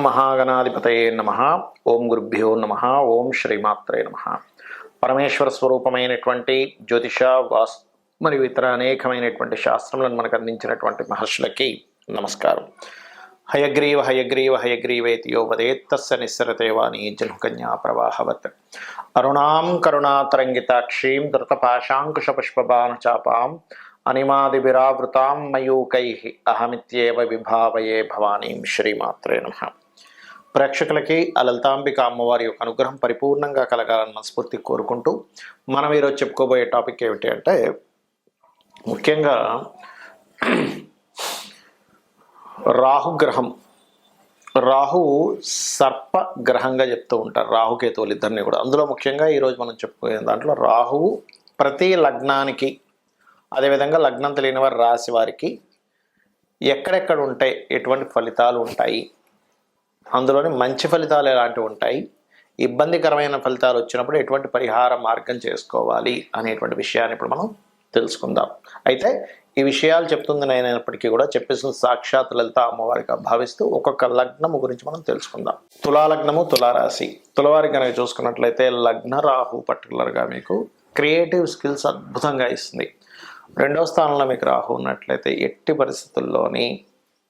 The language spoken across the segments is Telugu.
మహాగణాధిపతయే నమః. ఓం గురుభ్యో నమః. ఓం శ్రీమాత్రే నమః. పరమేశ్వర స్వరూపమైనటువంటి జ్యోతిష వాస్తు మరియు ఇతర అనేకమైనటువంటి శాస్త్రములను మనకు అందించినటువంటి మహర్షులకి నమస్కారం. హయగ్రీవ హయగ్రీవ హయగ్రీవేతి యో వదేత్తస్య నిస్సరతే వాణి జన్మకన్యా ప్రవాహవత్. అరుణాం కరుణాతరంగితాక్షీం ధృతపాశాంకుశపుష్పబాణచాపాం అనిమాదిభిరావృతాం మయూకైః అహమిత్యేవ విభావయే భవానీం. శ్రీమాత్రే నమః. ప్రేక్షకులకి ఆ లలితాంబిక అమ్మవారి యొక్క అనుగ్రహం పరిపూర్ణంగా కలగాలని మనస్ఫూర్తి కోరుకుంటూ మనం ఈరోజు చెప్పుకోబోయే టాపిక్ ఏమిటి అంటే, ముఖ్యంగా రాహుగ్రహం. రాహు సర్ప గ్రహంగా చెప్తూ ఉంటారు, రాహుకేతువులు ఇద్దరిని కూడా. అందులో ముఖ్యంగా ఈరోజు మనం చెప్పుకునే దాంట్లో రాహువు ప్రతి లగ్నానికి, అదేవిధంగా లగ్నం తెలియని వారి రాశి వారికి ఎక్కడెక్కడ ఉంటాయి, ఎటువంటి ఫలితాలు ఉంటాయి, అందులోని మంచి ఫలితాలు ఎలాంటివి ఉంటాయి, ఇబ్బందికరమైన ఫలితాలు వచ్చినప్పుడు ఎటువంటి పరిహార మార్గం చేసుకోవాలి అనేటువంటి విషయాన్ని ఇప్పుడు మనం తెలుసుకుందాం. అయితే ఈ విషయాలు చెప్తుంది నేనైనప్పటికీ కూడా చెప్పేసిన సాక్షాత్ లలిత అమ్మవారిగా భావిస్తూ ఒక్కొక్క లగ్నము గురించి మనం తెలుసుకుందాం. తులాలగ్నము, తులారాశి. తులవారి కనుక చూసుకున్నట్లయితే లగ్న రాహు పర్టికులర్గా మీకు క్రియేటివ్ స్కిల్స్ అద్భుతంగా ఇస్తుంది. రెండవ స్థానంలో మీకు రాహు ఉన్నట్లయితే ఎట్టి పరిస్థితుల్లోని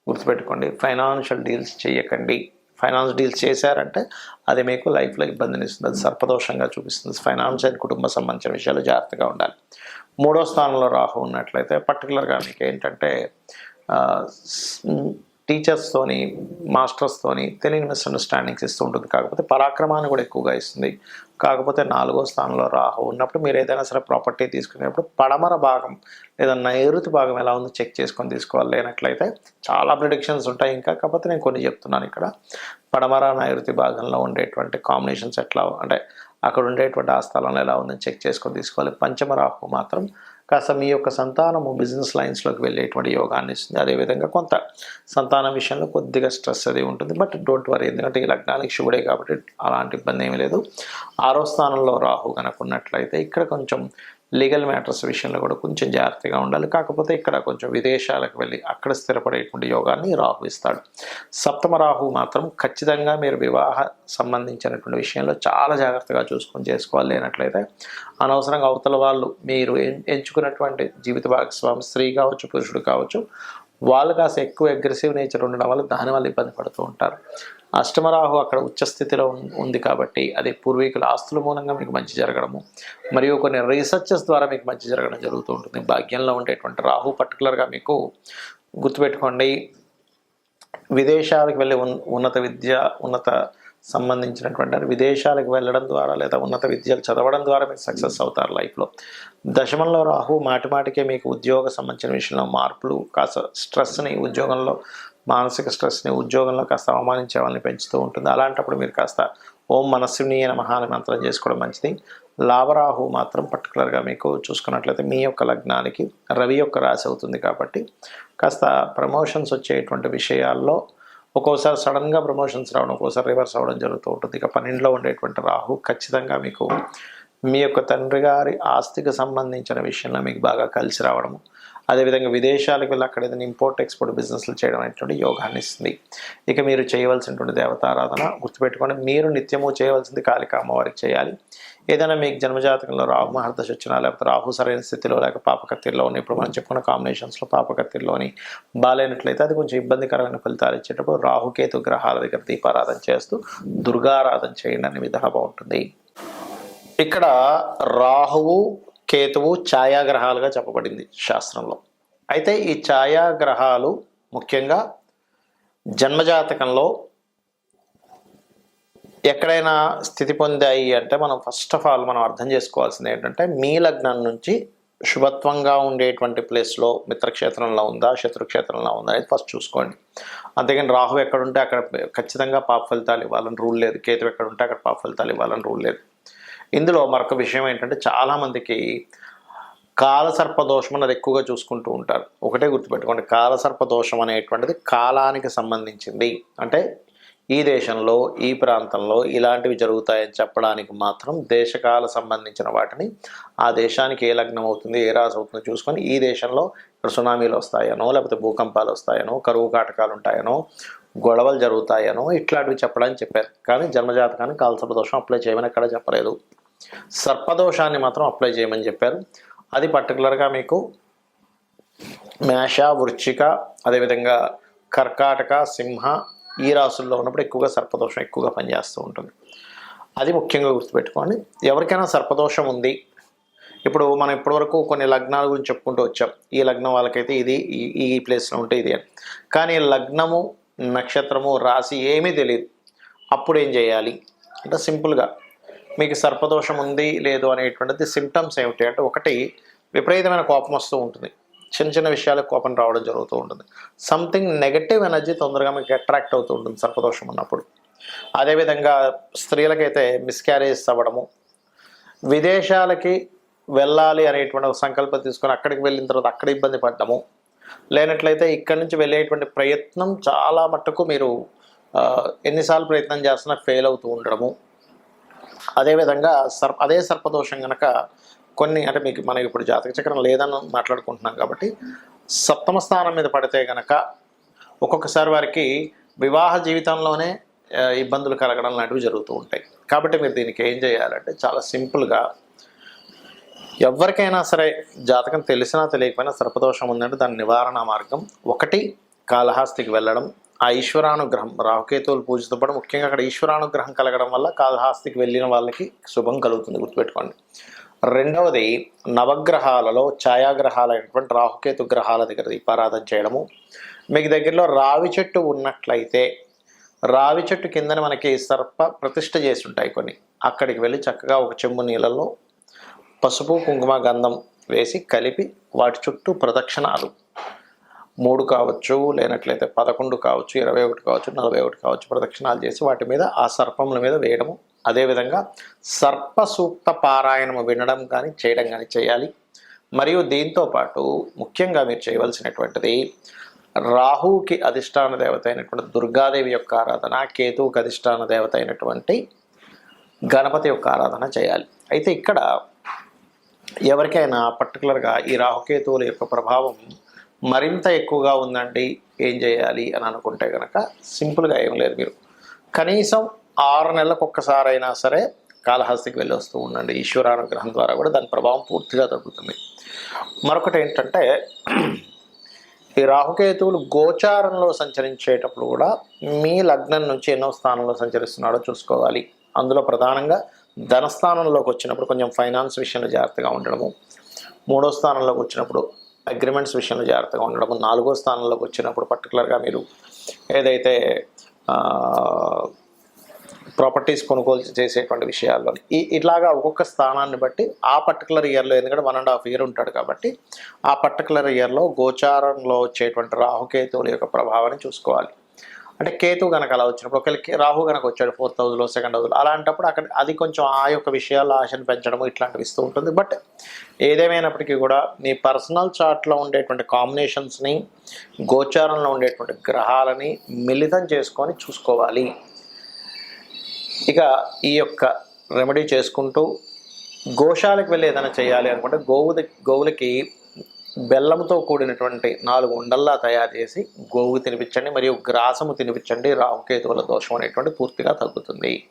గుర్తుపెట్టుకోండి, ఫైనాన్షియల్ డీల్స్ చేయకండి. ఫైనాన్స్ డీల్స్ చేశారంటే అది మీకు లైఫ్లో ఇబ్బందిని ఇస్తుంది, అది సర్పదోషంగా చూపిస్తుంది. ఫైనాన్స్ అండ్ కుటుంబ సంబంధించిన విషయాలు జాగ్రత్తగా ఉండాలి. మూడో స్థానంలో రాహు ఉన్నట్లయితే పర్టికులర్గా మీకు ఏంటంటే టీచర్స్తోని, మాస్టర్స్తోని తెలియని మిస్అండర్స్టాండింగ్స్ ఇస్తూ ఉంటుంది. కాకపోతే పరాక్రమాన్ని కూడా ఎక్కువగా ఇస్తుంది. కాకపోతే నాలుగో స్థానంలో రాహు ఉన్నప్పుడు మీరు ఏదైనా సరే ప్రాపర్టీ తీసుకునేప్పుడు పడమర భాగం లేదా నైరుతి భాగం ఎలా ఉందో చెక్ చేసుకొని తీసుకోవాలి. లేనట్లయితే చాలా ప్రిడిక్షన్స్ ఉంటాయి ఇంకా, కాకపోతే నేను కొన్ని చెప్తున్నాను ఇక్కడ. పడమర నైరుతి భాగంలో ఉండేటువంటి కాంబినేషన్స్ ఎట్లా అంటే అక్కడ ఉండేటువంటి ఆ స్థలంలో ఎలా ఉందని చెక్ చేసుకొని తీసుకోవాలి. పంచమ రాహు మాత్రం కాస్త మీ యొక్క సంతానము బిజినెస్ లైన్స్లోకి వెళ్ళేటువంటి యోగాన్ని ఇస్తుంది. అదేవిధంగా కొంత సంతానం విషయంలో కొద్దిగా స్ట్రెస్ అది ఉంటుంది. బట్ డోంట్ వరీ, ఎందుకంటే ఈ లగ్నానికి శివుడే కాబట్టి అలాంటి ఇబ్బంది ఏమీ లేదు. ఆరో స్థానంలో రాహు కనుక ఉన్నట్లయితే ఇక్కడ కొంచెం లీగల్ మ్యాటర్స్ విషయంలో కూడా కొంచెం జాగ్రత్తగా ఉండాలి. కాకపోతే ఇక్కడ కొంచెం విదేశాలకు వెళ్ళి అక్కడ స్థిరపడేటువంటి యోగాన్ని రాహు ఇస్తాడు. సప్తమ రాహు మాత్రం ఖచ్చితంగా మీరు వివాహ సంబంధించినటువంటి విషయంలో చాలా జాగ్రత్తగా చూసుకొని చేసుకోవాలి. లేనట్లయితే అనవసరంగా అవతల వాళ్ళు మీరు ఎంచుకున్నటువంటి జీవిత భాగస్వామి స్త్రీ కావచ్చు, పురుషుడు కావచ్చు, వాళ్ళు కాస్త ఎక్కువ అగ్రెసివ్ నేచర్ ఉండడం వల్ల దానివల్ల ఇబ్బంది పడుతూ ఉంటారు. అష్టమరాహు అక్కడ ఉచ్చస్థితిలో ఉంది కాబట్టి అది పూర్వీకుల ఆస్తుల మూలంగా మీకు మంచి జరగడము, మరియు కొన్ని రీసెర్చెస్ ద్వారా మీకు మంచి జరగడం జరుగుతూ ఉంటుంది. భాగ్యంలో ఉండేటువంటి రాహు పర్టికులర్గా మీకు గుర్తుపెట్టుకోండి, విదేశాలకు వెళ్ళి ఉన్నత సంబంధించినటువంటి విదేశాలకు వెళ్ళడం ద్వారా లేదా ఉన్నత విద్యలు చదవడం ద్వారా మీరు సక్సెస్ అవుతారు లైఫ్లో. దశమంలో రాహు మాటిమాటికే మీకు ఉద్యోగ సంబంధించిన విషయంలో మార్పులు, కాస్త స్ట్రెస్ని ఉద్యోగంలో, మానసిక స్ట్రెస్ని ఉద్యోగంలో కాస్త అవమానించే వాళ్ళని పెంచుతూ ఉంటుంది. అలాంటప్పుడు మీరు కాస్త ఓం మనస్సుని నమః అని మంత్రం చేసుకోవడం మంచిది. లాభరాహు మాత్రం పర్టికులర్గా మీకు చూసుకున్నట్లయితే మీ యొక్క లగ్నానికి రవి యొక్క రాశి అవుతుంది కాబట్టి కాస్త ప్రమోషన్స్ వచ్చేటువంటి విషయాల్లో ఒక్కోసారి సడన్గా ప్రమోషన్స్ రావడం, ఒక్కోసారి రివర్స్ అవ్వడం జరుగుతూ ఉంటుంది. ఇక 12లో ఉండేటువంటి రాహు ఖచ్చితంగా మీకు మీ యొక్క తండ్రి గారి ఆస్తికి సంబంధించిన విషయంలో మీకు బాగా కలిసి రావడము, అదేవిధంగా విదేశాలకు వెళ్ళి అక్కడ ఏదైనా ఇంపోర్ట్ ఎక్స్పోర్ట్ బిజినెస్లు చేయడం అనేటువంటి యోగాన్ని ఇస్తుంది. ఇక మీరు చేయవలసినటువంటి దేవతారాధన గుర్తుపెట్టుకోండి, మీరు నిత్యము చేయవలసింది కాళికా అమ్మవారికి చేయాలి. ఏదైనా మీకు జన్మజాతకంలో రాహు మహర్దశ వచ్చినా, లేకపోతే రాహు సరైన స్థితిలో లేక పాపకత్తిలో ఉన్న, ఇప్పుడు మనం చెప్పుకున్న కాంబినేషన్స్లో పాపకత్తిలోని బాలేనట్లయితే అది కొంచెం ఇబ్బందికరమైన ఫలితాలు ఇచ్చేటప్పుడు రాహుకేతు గ్రహాల దగ్గర దీపారాధన చేస్తూ దుర్గారాధన చేయండి అనే విధంగా బాగుంటుంది. ఇక్కడ రాహువు కేతువు ఛాయాగ్రహాలుగా చెప్పబడింది శాస్త్రంలో. అయితే ఈ ఛాయాగ్రహాలు ముఖ్యంగా జన్మజాతకంలో ఎక్కడైనా స్థితి పొందాయి అంటే మనం ఫస్ట్ ఆఫ్ ఆల్ మనం అర్థం చేసుకోవాల్సింది ఏంటంటే, మీ లగ్నం నుంచి శుభత్వంగా ఉండేటువంటి ప్లేస్లో మిత్రక్షేత్రంలో ఉందా, శత్రుక్షేత్రంలో ఉందా అనేది ఫస్ట్ చూసుకోండి. అంతేగాని రాహు ఎక్కడుంటే అక్కడ ఖచ్చితంగా పాప ఫలితాలు ఇవ్వాలని రూల్ లేదు, కేతు ఎక్కడుంటే అక్కడ పాప ఫలితాలు ఇవ్వాలని రూల్ లేదు. ఇందులో మరొక విషయం ఏంటంటే, చాలామందికి కాలసర్పదోషం అన్నది ఎక్కువగా చూసుకుంటూ ఉంటారు. ఒకటే గుర్తుపెట్టుకోండి, కాలసర్పదోషం అనేటువంటిది కాలానికి సంబంధించింది. అంటే ఈ దేశంలో, ఈ ప్రాంతంలో ఇలాంటివి జరుగుతాయని చెప్పడానికి మాత్రం దేశకాల సంబంధించిన వాటిని ఆ దేశానికి ఏ లగ్నం అవుతుంది, ఏ రాశి అవుతుందో చూసుకొని ఈ దేశంలో ఇక్కడ సునామీలు వస్తాయనో, లేకపోతే భూకంపాలు వస్తాయనో, కరువు కాటకాలు ఉంటాయనో, గొడవలు జరుగుతాయనో ఇట్లాంటివి చెప్పడానికి చెప్పారు. కానీ జన్మజాతకానికి కాలసర్పదోషం అప్లై చేయమని ఎక్కడ చెప్పలేదు. సర్పదోషాన్ని మాత్రం అప్లై చేయమని చెప్పారు. అది పర్టికులర్గా మీకు మేష, వృశ్చిక, అదేవిధంగా కర్కాటక, సింహ ఈ రాసుల్లో ఉన్నప్పుడు ఎక్కువగా సర్పదోషం ఎక్కువగా పనిచేస్తూ ఉంటుంది. అది ముఖ్యంగా గుర్తుపెట్టుకోండి. ఎవరికైనా సర్పదోషం ఉంది, ఇప్పుడు మనం ఇప్పటివరకు కొన్ని లగ్నాల గురించి చెప్పుకుంటూ వచ్చాం. ఈ లగ్నం వాళ్ళకైతే ఇది ఈ ప్లేస్లో ఉంటే ఇది అని. కానీ లగ్నము, నక్షత్రము, రాశి ఏమీ తెలియదు. అప్పుడు ఏం చేయాలి అంటే సింపుల్గా మీకు సర్పదోషం ఉంది లేదు అనేటువంటిది సిమ్టమ్స్ ఏమిటి అంటే, ఒకటి విపరీతమైన కోపం వస్తూ ఉంటుంది. చిన్న చిన్న విషయాలకు కోపం రావడం జరుగుతూ ఉంటుంది. సంథింగ్ నెగటివ్ ఎనర్జీ తొందరగా మీకు అట్రాక్ట్ అవుతూ ఉంటుంది సర్పదోషం ఉన్నప్పుడు. అదేవిధంగా స్త్రీలకైతే మిస్క్యారేజ్ అవ్వడము, విదేశాలకి వెళ్ళాలి అనేటువంటి ఒక సంకల్పం తీసుకొని అక్కడికి వెళ్ళిన తర్వాత అక్కడ ఇబ్బంది పడ్డము, లేనట్లయితే ఇక్కడి నుంచి వెళ్ళేటువంటి ప్రయత్నం చాలా మట్టుకు మీరు ఎన్నిసార్లు ప్రయత్నం చేస్తున్నా ఫెయిల్ అవుతూ ఉండడము. అదేవిధంగా అదే సర్పదోషం కనుక కొన్ని అంటే మీకు మనకి ఇప్పుడు జాతక చక్రం లేదని మాట్లాడుకుంటున్నాం కాబట్టి సప్తమ స్థానం మీద పడితే కనుక ఒక్కొక్కసారి వారికి వివాహ జీవితంలోనే ఇబ్బందులు కలగడం లాంటివి జరుగుతూ ఉంటాయి. కాబట్టి మీరు దీనికి ఏం చేయాలంటే చాలా సింపుల్గా ఎవరికైనా సరే జాతకం తెలిసినా తెలియకపోయినా సర్పదోషం ఉందంటే దాని నివారణ మార్గం ఒకటి కాళహస్తికి వెళ్ళడం. ఆ ఈశ్వరానుగ్రహం రాహుకేతువులు పూజతో పాటు ముఖ్యంగా అక్కడ ఈశ్వరానుగ్రహం కలగడం వల్ల కాళహస్తికి వెళ్ళిన వాళ్ళకి శుభం కలుగుతుంది, గుర్తుపెట్టుకోండి. రెండవది నవగ్రహాలలో ఛాయాగ్రహాలైనటువంటి రాహుకేతు గ్రహాల దగ్గర దీపారాధన చేయడము. మీకు దగ్గరలో రావి చెట్టు ఉన్నట్లయితే రావి చెట్టు కిందని మనకి సర్ప ప్రతిష్ఠ చేసి ఉంటాయి కొన్ని, అక్కడికి వెళ్ళి చక్కగా ఒక చెంబు నీళ్ళల్లో పసుపు, కుంకుమ, గంధం వేసి కలిపి వాటి చుట్టూ ప్రదక్షిణాలు 3 కావచ్చు, లేనట్లయితే 11 కావచ్చు, 21 కావచ్చు, 41 కావచ్చు ప్రదక్షిణాలు చేసి వాటి మీద ఆ సర్పముల మీద వేయడము. అదేవిధంగా సర్ప సూక్త పారాయణము వినడం కానీ చేయడం కానీ చేయాలి. మరియు దీంతోపాటు ముఖ్యంగా మీరు చేయవలసినటువంటిది రాహువుకి అధిష్టాన దేవత అయినటువంటి దుర్గాదేవి యొక్క ఆరాధన, కేతువుకి అధిష్టాన దేవత అయినటువంటి గణపతి యొక్క ఆరాధన చేయాలి. అయితే ఇక్కడ ఎవరికైనా పర్టికులర్గా ఈ రాహుకేతువుల యొక్క ప్రభావం మరింత ఎక్కువగా ఉందండి, ఏం చేయాలి అని అనుకుంటే కనుక సింపుల్గా ఏం లేదు, మీరు కనీసం 6 నెలలకు ఒక్కసారైనా సరే కాళహస్తికి వెళ్ళి వస్తూ ఉండండి. ఈశ్వరానుగ్రహం ద్వారా కూడా దాని ప్రభావం పూర్తిగా తగ్గుతుంది. మరొకటి ఏంటంటే ఈ రాహుకేతువులు గోచారంలో సంచరించేటప్పుడు కూడా మీ లగ్నం నుంచి ఎన్నో స్థానంలో సంచరిస్తున్నాడో చూసుకోవాలి. అందులో ప్రధానంగా ధనస్థానంలోకి వచ్చినప్పుడు కొంచెం ఫైనాన్స్ విషయంలో జాగ్రత్తగా ఉండడము, 3వ స్థానంలోకి వచ్చినప్పుడు అగ్రిమెంట్స్ విషయంలో జాగ్రత్తగా ఉండడము, 4వ స్థానంలోకి వచ్చినప్పుడు పర్టికులర్గా మీరు ఏదైతే ప్రాపర్టీస్ కొనుగోలు చేసేటువంటి విషయాల్లో ఇట్లాగా ఒక్కొక్క స్థానాన్ని బట్టి ఆ పర్టికులర్ ఇయర్లో, ఎందుకంటే 1.5 ఇయర్ ఉంటాడు కాబట్టి ఆ పర్టికులర్ ఇయర్లో గోచారంలో వచ్చేటువంటి రాహుకేతువుల యొక్క ప్రభావాన్ని చూసుకోవాలి. అంటే కేతు కనుక అలా వచ్చినప్పుడు ఒకరికి రాహు కనుక వచ్చాడు 4th హౌస్లో, 2nd హౌస్లో, అలాంటప్పుడు అక్కడ అది కొంచెం ఆ యొక్క విషయాల్లో ఆశను పెంచడం ఇట్లాంటివి ఇస్తూ ఉంటుంది. బట్ ఏదేమైనప్పటికీ కూడా మీ పర్సనల్ చార్ట్లో ఉండేటువంటి కాంబినేషన్స్ని, గోచారంలో ఉండేటువంటి గ్రహాలని మిళితం చేసుకొని చూసుకోవాలి. ఇక ఈ యొక్క రెమెడీ చేసుకుంటూ గోశాలకు వెళ్ళి ఏదైనా చేయాలి అనుకుంటే గోవులకి బెల్లంతో కూడినటువంటి 4 ఉండల్లా తయారు చేసి గోవుకు తినిపించండి, మరియు గ్రాసము తినిపించండి. రాహుకేతువుల దోషం అనేటువంటి పూర్తిగా తగ్గుతుంది.